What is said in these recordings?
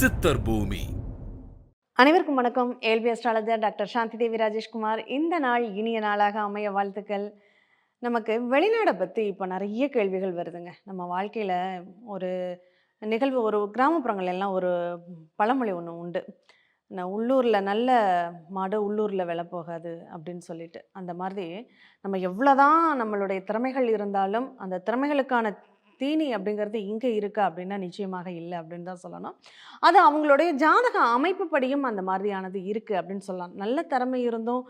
சித்தர் பூமி. அனைவருக்கும் வணக்கம். ஏல்பி அஸ்ட்ராலஜர் டாக்டர் சாந்தி தேவி ராஜேஷ்குமார். இந்த நாள் இனிய நாளாக அமைய வாழ்த்துக்கள். நமக்கு வெளிநாடை பற்றி இப்போ நிறைய கேள்விகள் வருதுங்க. நம்ம வாழ்க்கையில் ஒரு நிகழ்வு, ஒரு கிராமப்புறங்கள் எல்லாம் ஒரு பழமொழி ஒன்று உண்டு. உள்ளூரில் நல்ல மாடு உள்ளூரில் விலை போகாது அப்படின்னு சொல்லிட்டு, அந்த மாதிரி நம்ம எவ்வளோதான் நம்மளுடைய திறமைகள் இருந்தாலும் அந்த திறமைகளுக்கான தீனி அப்படிங்கிறது இங்கே இருக்கா அப்படின்னா நிச்சயமாக இல்லை அப்படின்னு தான் சொல்லணும். அது அவங்களுடைய ஜாதக அமைப்பு படியும் அந்த மாதிரியானது இருக்குது அப்படின்னு சொல்லலாம். நல்ல திறமை இருந்தும்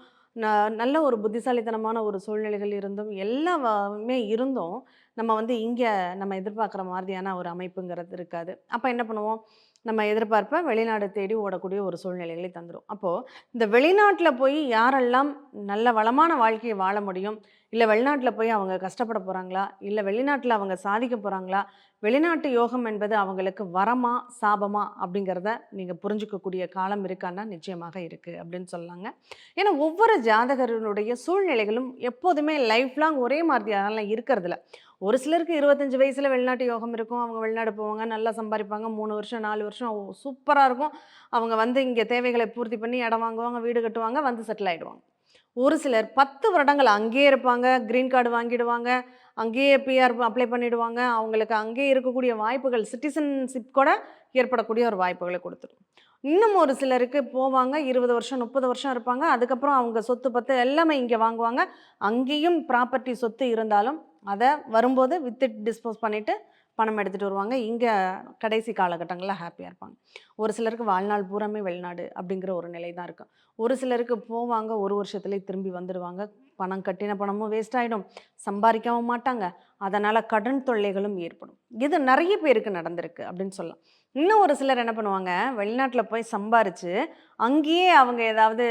நல்ல ஒரு புத்திசாலித்தனமான ஒரு சூழ்நிலைகள் இருந்தும் எல்லாமே இருந்தும் நம்ம இங்கே நம்ம எதிர்பார்க்குற மாதிரியான ஒரு அமைப்புங்கிறது இருக்காது. அப்போ என்ன பண்ணுவோம், நம்ம எதிர்பார்ப்ப வெளிநாடு தேடி ஓடக்கூடிய ஒரு சூழ்நிலைகளை தந்துடும். அப்போது இந்த வெளிநாட்டில் போய் யாரெல்லாம் நல்ல வளமான வாழ்க்கையை வாழ முடியும், இல்லை வெளிநாட்டில் போய் அவங்க கஷ்டப்பட போகிறாங்களா, இல்லை வெளிநாட்டில் அவங்க சாதிக்க போகிறாங்களா, வெளிநாட்டு யோகம் என்பது அவங்களுக்கு வரமா சாபமா அப்படிங்கிறத நீங்கள் புரிஞ்சுக்கக்கூடிய காலம் இருக்கான்னா நிச்சயமாக இருக்குது அப்படின்னு சொல்லலாங்க. ஏன்னா ஒவ்வொரு ஜாதகர்களுடைய சூழ்நிலைகளும் எப்போதுமே லைஃப் லாங் ஒரே மாதிரியாலாம் இருக்கிறதில்ல. ஒரு சிலருக்கு 25 வயசில் வெளிநாட்டு யோகம் இருக்கும். அவங்க வெளிநாடு போவாங்க, நல்லா சம்பாதிப்பாங்க. 3 வருஷம் 4 வருஷம் சூப்பராக இருக்கும். அவங்க இங்கே தேவைகளை பூர்த்தி பண்ணி இடம் வாங்குவாங்க, வீடு கட்டுவாங்க, செட்டில் ஆகிடுவாங்க. ஒரு சிலர் 10 வருடங்கள் அங்கேயே இருப்பாங்க, கிரீன் கார்டு வாங்கிடுவாங்க, அங்கேயே பிஆர் அப்ளை பண்ணிவிடுவாங்க. அவங்களுக்கு அங்கேயே இருக்கக்கூடிய வாய்ப்புகள், சிட்டிசன்ஷிப் கூட ஏற்படக்கூடிய ஒரு வாய்ப்புகளை கொடுத்துரும். இன்னும் ஒரு சிலருக்கு போவாங்க, 20 வருஷம் 30 வருஷம் இருப்பாங்க. அதுக்கப்புறம் அவங்க சொத்து பத்து எல்லாமே இங்கே வாங்குவாங்க. அங்கேயும் ப்ராப்பர்ட்டி சொத்து இருந்தாலும் அதை வரும்போது வித்து டிஸ்போஸ் பண்ணிவிட்டு பணம் எடுத்துகிட்டு வருவாங்க. இங்கே கடைசி காலகட்டங்களில் ஹாப்பியாக இருப்பாங்க. ஒரு சிலருக்கு வாழ்நாள் பூராமே வெளிநாடு அப்படிங்கிற ஒரு நிலை தான் இருக்கும். ஒரு சிலருக்கு போவாங்க, ஒரு வருஷத்துலேயே திரும்பி வந்துடுவாங்க. பணம் கட்டின பணமும் வேஸ்ட் ஆகிடும், சம்பாதிக்கவும் மாட்டாங்க. அதனால் கடன் தொல்லைகளும் ஏற்படும். இது நிறைய பேருக்கு நடந்திருக்கு அப்படின்னு சொல்லலாம். இன்னும் ஒரு சிலர் என்ன பண்ணுவாங்க, வெளிநாட்டில் போய் சம்பாரித்து அங்கேயே அவங்க ஏதாவது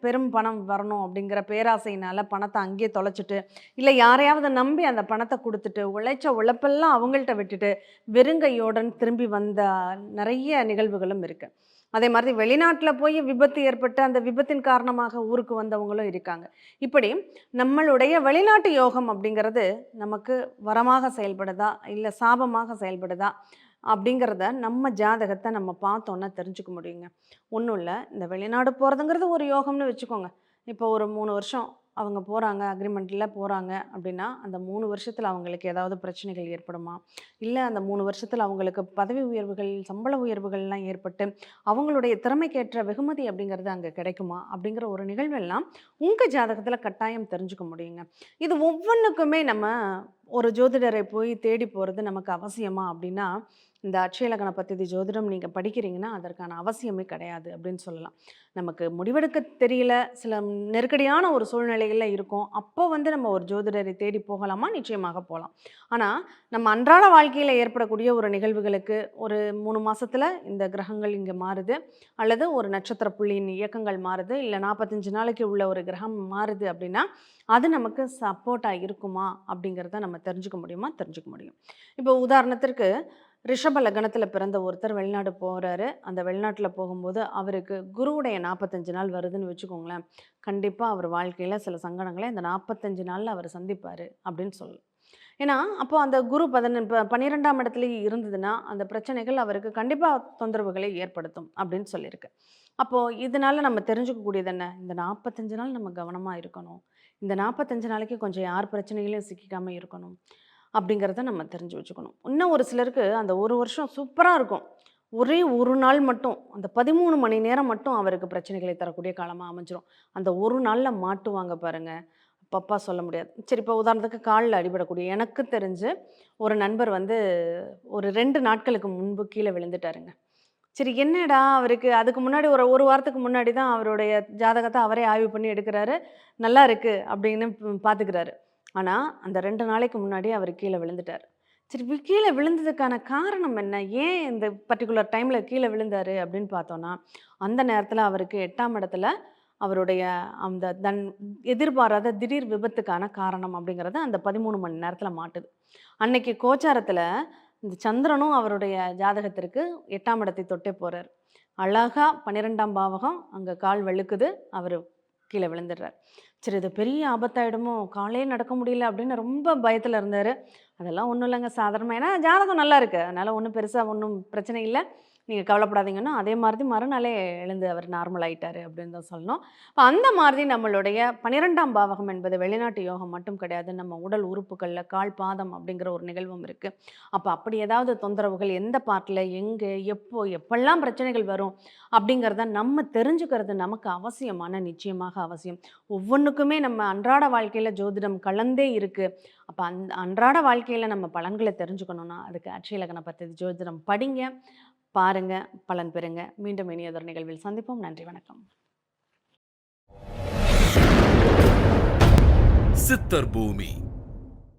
பெரும் பணம் வரணும் அப்படிங்கிற பேராசையினால் பணத்தை அங்கேயே தொலைச்சிட்டு, இல்லை யாரையாவது நம்பி அந்த பணத்தை கொடுத்துட்டு உழைச்ச உழைப்பெல்லாம் அவங்கள்ட்ட விட்டுட்டு வெறுங்கையோடன் திரும்பி வந்த நிறைய நிகழ்வுகளும் இருக்குது. அதே மாதிரி வெளிநாட்டில் போய் விபத்து ஏற்பட்டு அந்த விபத்தின் காரணமாக ஊருக்கு வந்தவங்களும் இருக்காங்க. இப்படி நம்மளுடைய வெளிநாட்டு யோகம் அப்படிங்கிறது நமக்கு வரமாக செயல்படுதா இல்லை சாபமாக செயல்படுதா அப்படிங்கிறத நம்ம ஜாதகத்தை நம்ம பார்த்தோன்னா தெரிஞ்சுக்க முடியுங்க. ஒன்றும் இல்லை, இந்த வெளிநாடு போகிறதுங்கிறது ஒரு யோகம்னு வச்சுக்கோங்க. இப்போ ஒரு 3 வருஷம் அவங்க போகிறாங்க, அக்ரிமெண்ட்டில் போகிறாங்க அப்படின்னா அந்த 3 வருஷத்தில் அவங்களுக்கு ஏதாவது பிரச்சனைகள் ஏற்படுமா, இல்லை அந்த 3 வருஷத்தில் அவங்களுக்கு பதவி உயர்வுகள் சம்பள உயர்வுகள்லாம் ஏற்பட்டு அவங்களுடைய திறமைக்கேற்ற வெகுமதி அப்படிங்கிறது அங்கே கிடைக்குமா அப்படிங்கிற ஒரு நிகழ்வெல்லாம் உங்கள் ஜாதகத்தில் கட்டாயம் தெரிஞ்சுக்க முடியுங்க. இது ஒவ்வொன்றுக்குமே நம்ம ஒரு ஜோதிடரை போய் தேடி போகிறது நமக்கு அவசியமா அப்படின்னா, இந்த அட்சய கணபதி ஜோதிடம் நீங்கள் படிக்கிறீங்கன்னா அதற்கான அவசியமே கிடையாது அப்படின்னு சொல்லலாம். நமக்கு முடிவெடுக்க தெரியல, சில நெருக்கடியான ஒரு சூழ்நிலைகளில் இருக்கும். அப்போ நம்ம ஒரு ஜோதிடரை தேடி போகலாமா, நிச்சயமாக போகலாம். ஆனால் நம்ம அன்றாட வாழ்க்கையில் ஏற்படக்கூடிய ஒரு நிகழ்வுகளுக்கு ஒரு 3 மாதத்தில் இந்த கிரகங்கள் இங்கே மாறுது, அல்லது ஒரு நட்சத்திர புள்ளியின் இயக்கங்கள் மாறுது, இல்லை 45 நாளைக்கு உள்ள ஒரு கிரகம் மாறுது அப்படின்னா அது நமக்கு சப்போர்ட்டாக இருக்குமா அப்படிங்கிறத நம்ம தெரிஞ்சுக்க முடியுமா, தெரிஞ்சுக்க முடியும். இப்போ உதாரணத்திற்கு ரிஷப லக்னத்தில் பிறந்த ஒருத்தர் வெளிநாடு போகிறாரு. அந்த வெளிநாட்டில் போகும்போது அவருக்கு குருவுடைய 45 நாள் வருதுன்னு வச்சுக்கோங்களேன். கண்டிப்பாக அவர் வாழ்க்கையில் சில சங்கடங்களை இந்த 45 நாளில் அவர் சந்திப்பார் அப்படின்னு சொல்லலாம். ஏன்னா அப்போ அந்த குரு 12ஆம் இடத்துலேயே இருந்ததுன்னா அந்த பிரச்சனைகள் அவருக்கு கண்டிப்பாக தொந்தரவுகளை ஏற்படுத்தும் அப்படின்னு சொல்லியிருக்கு. அப்போது இதனால் நம்ம தெரிஞ்சுக்கக்கூடியது என்ன, இந்த 45 நாள் நம்ம கவனமாக இருக்கணும், இந்த 45 நாளைக்கு கொஞ்சம் யார் பிரச்சனைகளையும் சிக்கிக்காமல் இருக்கணும் அப்படிங்கிறத நம்ம தெரிஞ்சு வச்சுக்கணும். இன்னும் ஒரு சிலருக்கு அந்த ஒரு வருஷம் சூப்பராக இருக்கும். ஒரே ஒரு நாள் மட்டும் அந்த 13 மணி நேரம் மட்டும் அவருக்கு பிரச்சனைகளை தரக்கூடிய காலமாக அமைஞ்சிரும். அந்த ஒரு நாளில் மாட்டுவாங்க பாருங்கள், அப்பப்பா சொல்ல முடியாது. சரி, இப்போ உதாரணத்துக்கு காலில் அடிபடக்கூடிய எனக்கு தெரிஞ்சு ஒரு நண்பர் ஒரு 2 நாட்களுக்கு முன்பு கீழே விழுந்துட்டாருங்க. சரி, என்னடா அவருக்கு அதுக்கு முன்னாடி ஒரு வாரத்துக்கு முன்னாடி தான் அவருடைய ஜாதகத்தை அவரே ஆய்வு பண்ணி எடுக்கிறாரு. நல்லா இருக்குது அப்படின்னு பார்த்துக்கிறாரு. ஆனால் அந்த 2 நாளைக்கு முன்னாடி அவர் கீழே விழுந்துட்டார். சரி, கீழே விழுந்ததுக்கான காரணம் என்ன, ஏன் இந்த பர்டிகுலர் டைமில் கீழே விழுந்தார் அப்படின்னு பார்த்தோன்னா, அந்த நேரத்தில் அவருக்கு 8ஆம் இடத்துல அவருடைய அந்த எதிர்பாராத திடீர் விபத்துக்கான காரணம் அப்படிங்கிறது அந்த 13 மணி நேரத்தில் மாட்டுது. அன்னைக்கு கோச்சாரத்தில் இந்த சந்திரனும் அவருடைய ஜாதகத்திற்கு 8ஆம் இடத்தை தொட்டே போகிறார். அழகா 12ஆம் பாவகம் அங்கே கால் வழுக்குது, அவர் கீழே விழுந்துடுறார். சரி, இது பெரிய ஆபத்தாயிடுமோ, காலே நடக்க முடியல அப்படின்னு ரொம்ப பயத்தில் இருந்தார். அதெல்லாம் ஒன்றும் இல்லைங்க, சாதாரணமாக. ஏன்னா ஜாதகம் நல்லா இருக்குது, அதனால் ஒன்றும் பெருசாக ஒன்றும் பிரச்சனை இல்லை. நீங்க கவலைப்படாதீங்கன்னா, அதே மாதிரி மறுநாளே எழுந்து அவர் நார்மல் ஆயிட்டாரு அப்படின்னு தான் சொல்லணும். இப்ப அந்த மாதிரி நம்மளுடைய 12ஆம் பாவகம் என்பது வெளிநாட்டு யோகம் மட்டும் கிடையாது. நம்ம உடல் உறுப்புகள்ல கால், பாதம் அப்படிங்கிற ஒரு நிகழ்வும் இருக்கு. அப்ப அப்படி ஏதாவது தொந்தரவுகள் எந்த பார்ட்ல, எங்க, எப்போ, எப்பல்லாம் பிரச்சனைகள் வரும் அப்படிங்கிறத நம்ம தெரிஞ்சுக்கிறது நமக்கு அவசியமான நிச்சயமாக அவசியம். ஒவ்வொன்னுக்குமே நம்ம அன்றாட வாழ்க்கையில ஜோதிடம் கலந்தே இருக்கு. அப்ப அன்றாட வாழ்க்கையில நம்ம பலன்கள தெரிஞ்சுக்கணும்னா, அதுக்கு அட்சய லக்ன பத்ததி ஜோதிடம் படிங்க, பாருங்க, பலன் பெறுங்க. மீண்டும் இனியதொரு நிகழ்வில் சந்திப்போம். நன்றி, வணக்கம். சித்தர் பூமி